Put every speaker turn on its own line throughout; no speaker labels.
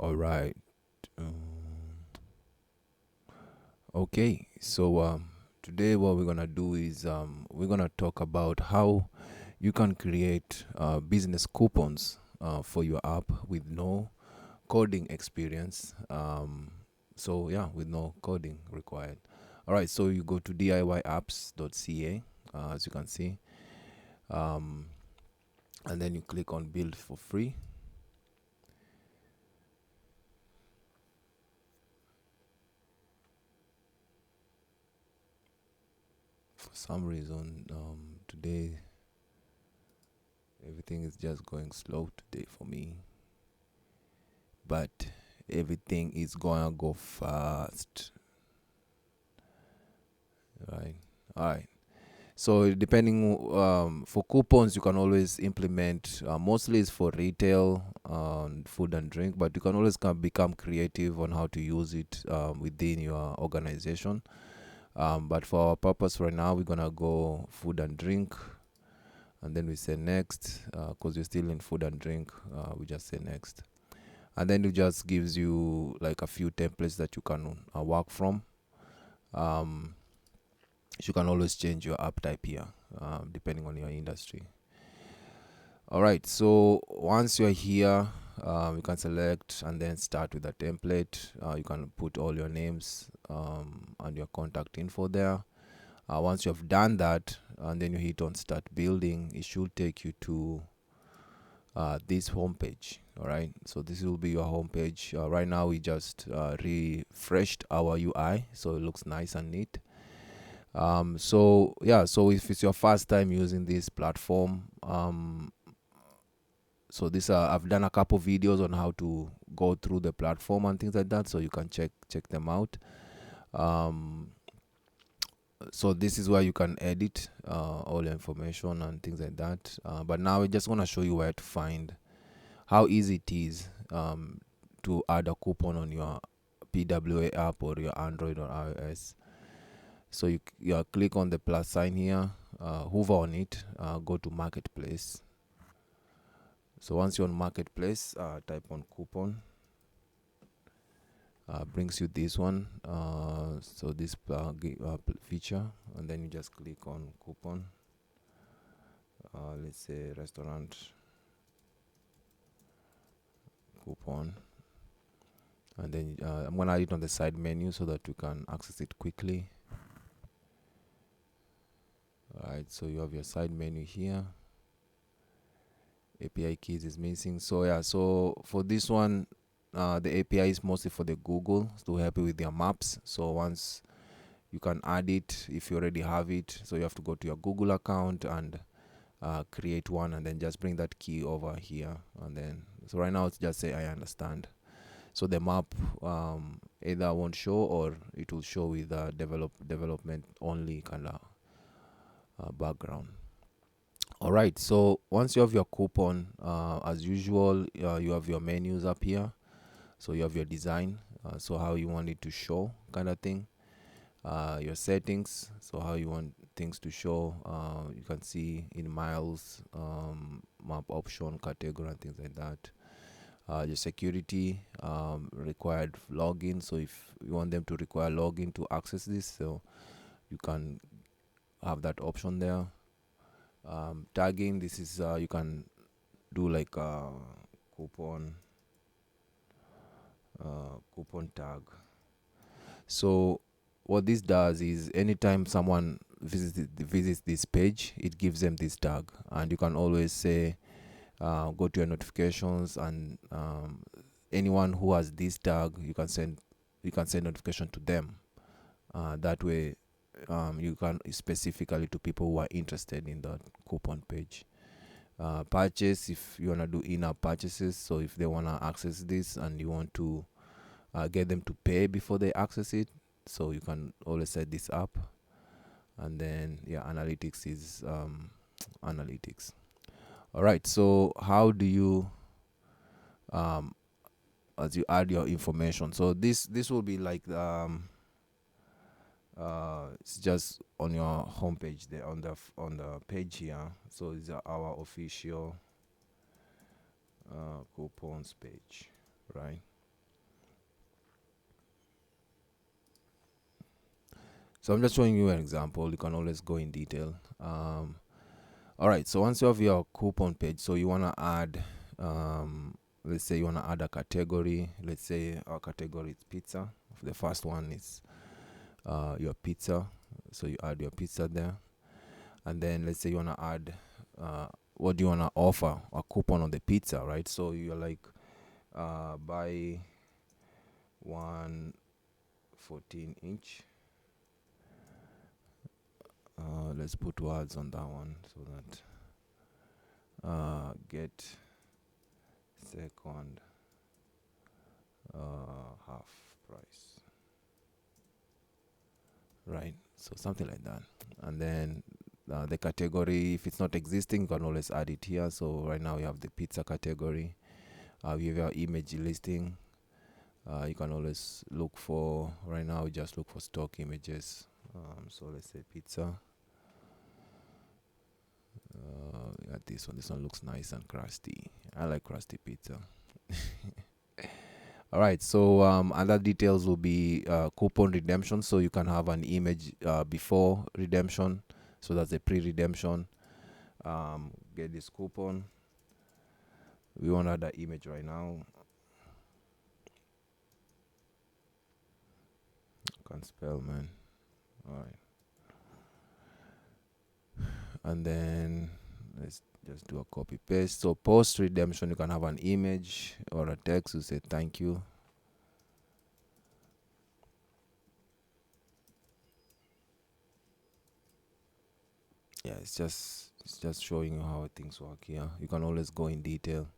All right. Okay. So today what we're gonna do is we're gonna talk about how you can create business coupons for your app with no coding experience. So yeah, with no coding required. All right. So you go to DIYapps.ca, as you can see, um, and then you click on build for free. For some reason, today everything is just going slow today for me, but everything is gonna go fast, right? All right. So depending for coupons, you can always implement. Mostly it's for retail, food and drink, but you can always become creative on how to use it within your organization. But for our purpose right now, we're gonna go food and drink, and then we say next because you're still in food and drink. We just say next, and then it just gives you like a few templates that you can work from. Um, you can always change your app type here, depending on your industry. All right, so once you're here, you can select and then start with a template. You can put all your names and your contact info there. Once you have done that, and then you hit on start building, it should take you to this homepage. All right, so this will be your homepage. Right now we just refreshed our UI, so it looks nice and neat. So yeah, so if it's your first time using this platform, so this I've done a couple videos on how to go through the platform and things like that, so you can check them out. um so this is where you can edit all the information and things like that, but now I just want to show you where to find how easy it is to add a coupon on your PWA app or your Android or iOS. So you click on the plus sign here, hover on it, go to marketplace. So once you're on marketplace, type on coupon. Brings you this one. So this feature, and then you just click on coupon. Let's say restaurant coupon, and then I'm gonna add it on the side menu so that you can access it quickly. All right, so you have your side menu here. API keys is missing. So yeah, so for this one, the API is mostly for the Google to help you with your maps. So once you can add it if you already have it, so you have to go to your Google account and create one, and then just bring that key over here, and then so right now it's just say I understand. So the map either won't show or it will show with development only kind of background. All right, so once you have your coupon, as usual, you have your menus up here. So you have your design, so how you want it to show kind of thing. Your settings, so how you want things to show. You can see in miles, map option, category, and things like that. Your security, required login. So if you want them to require login to access this, so you can have that option there. Tagging, this is you can do like coupon coupon tag. So what this does is anytime someone visits this page, it gives them this tag, and you can always say go to your notifications, and anyone who has this tag, you can send notification to them. That way, you can specifically to people who are interested in the coupon page. Purchase, if you want to do in-app purchases, so if they want to access this and you want to get them to pay before they access it, so you can always set this up. And then yeah, analytics is analytics. All right, so how do you as you add your information, so this will be like it's just on your homepage there, on the page here. So it's our official coupons page, right? So I'm just showing you an example. You can always go in detail. All right. So once you have your coupon page, so you want to add, let's say you want to add a category. Let's say our category is pizza. The first one is your pizza. So you add your pizza there. And then let's say you want to add, what do you want to offer? A coupon on the pizza, right? So you're like, buy one 14-inch. Let's put words on that one so that get second half price, right? So something like that. And then the category, if it's not existing, you can always add it here. So right now we have the pizza category. We have our image listing. You can always look for, right now we just look for stock images. So let's say pizza. Got this one. This one looks nice and crusty. I like crusty pizza. All right. So other details will be coupon redemption. So you can have an image before redemption. So that's a pre-redemption. Get this coupon. We want to add that image right now. Can't spell, man. All right. And then let's just do a copy paste. So post redemption, you can have an image or a text to say thank you. Yeah, it's just showing you how things work here. You can always go in detail.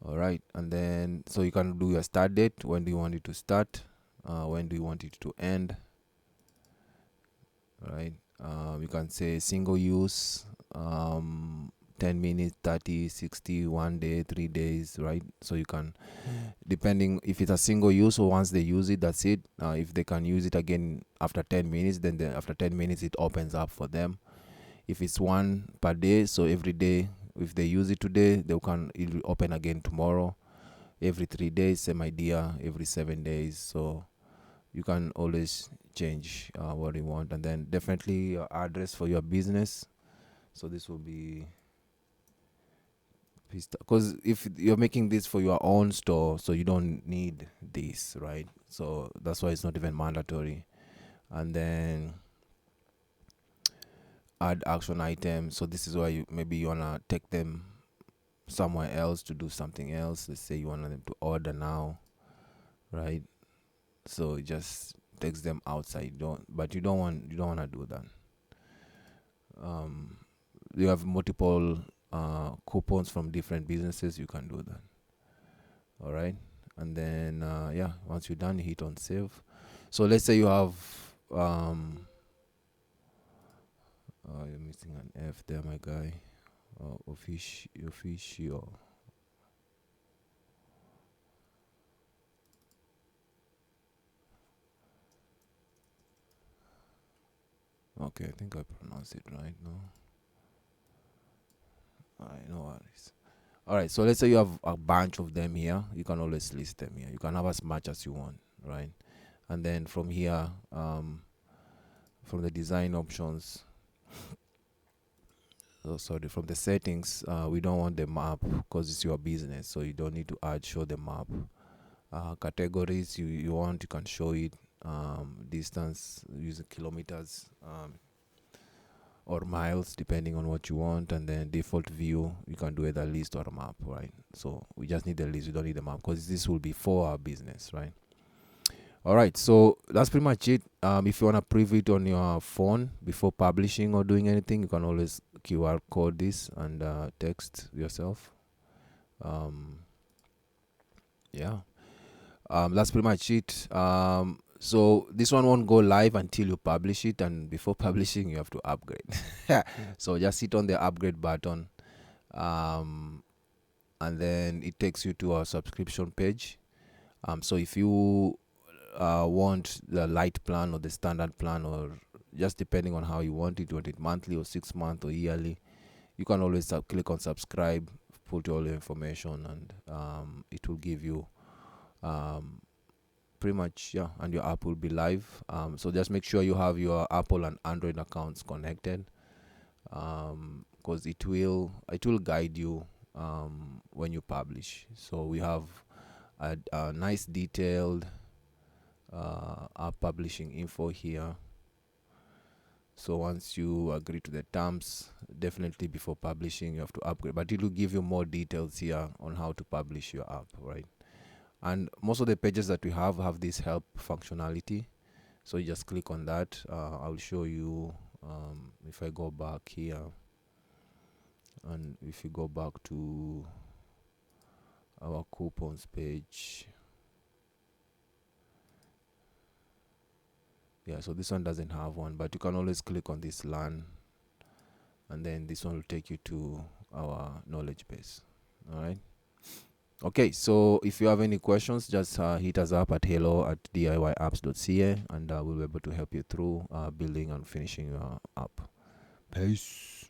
All right, and then so you can do your start date. When do you want it to start? When do you want it to end? Right. You can say single use, 10 minutes, 30, 60, 1 day, 3 days, right? So you can, depending if it's a single use, so once they use it, that's it. If they can use it again after 10 minutes, then after 10 minutes, it opens up for them. If it's one per day, so every day, if they use it today, it will open again tomorrow. Every 3 days, same idea, every 7 days. So you can always change what you want. And then definitely your address for your business. So this will be, because if you're making this for your own store, so you don't need this, right? So that's why it's not even mandatory. And then add action items. So this is why you wanna take them somewhere else to do something else. Let's say you want them to order now, right? So it just takes them outside. You don't wanna do that. You have multiple coupons from different businesses. You can do that. All right, and then once you're done, you hit on save. So let's say you have you're missing an F there, my guy. Official. Okay, I think I pronounced it right now. I know what it is. All right, so let's say you have a bunch of them here. You can always list them here. You can have as much as you want, right? And then from here, from the design options, from the settings, we don't want the map because it's your business, so you don't need to show the map. Categories you want, you can show it. Distance using kilometers or miles, depending on what you want. And then default view, you can do either list or a map, right? So we just need the list, we don't need the map because this will be for our business, right? All right, so that's pretty much it. If you want to preview it on your phone before publishing or doing anything, you can always QR code this and text yourself. That's pretty much it. So this one won't go live until you publish it, and before publishing you have to upgrade. So just hit on the upgrade button, and then it takes you to our subscription page. So if you want the light plan or the standard plan, or just depending on how you want it monthly or 6 month or yearly, you can always click on subscribe, put all your information, and it will give you pretty much, yeah, and your app will be live. So just make sure you have your Apple and Android accounts connected, because it will guide you when you publish. So we have a nice detailed app publishing info here. So once you agree to the terms, definitely before publishing you have to upgrade, but it will give you more details here on how to publish your app, right? And most of the pages that we have this help functionality, so you just click on that. I'll show you, if I go back here, and if you go back to our coupons page, yeah, so this one doesn't have one, but you can always click on this learn, and then this one will take you to our knowledge base. All right. Okay, so if you have any questions, just hit us up at hello@DIYapps.ca, and we'll be able to help you through building and finishing your app. Peace.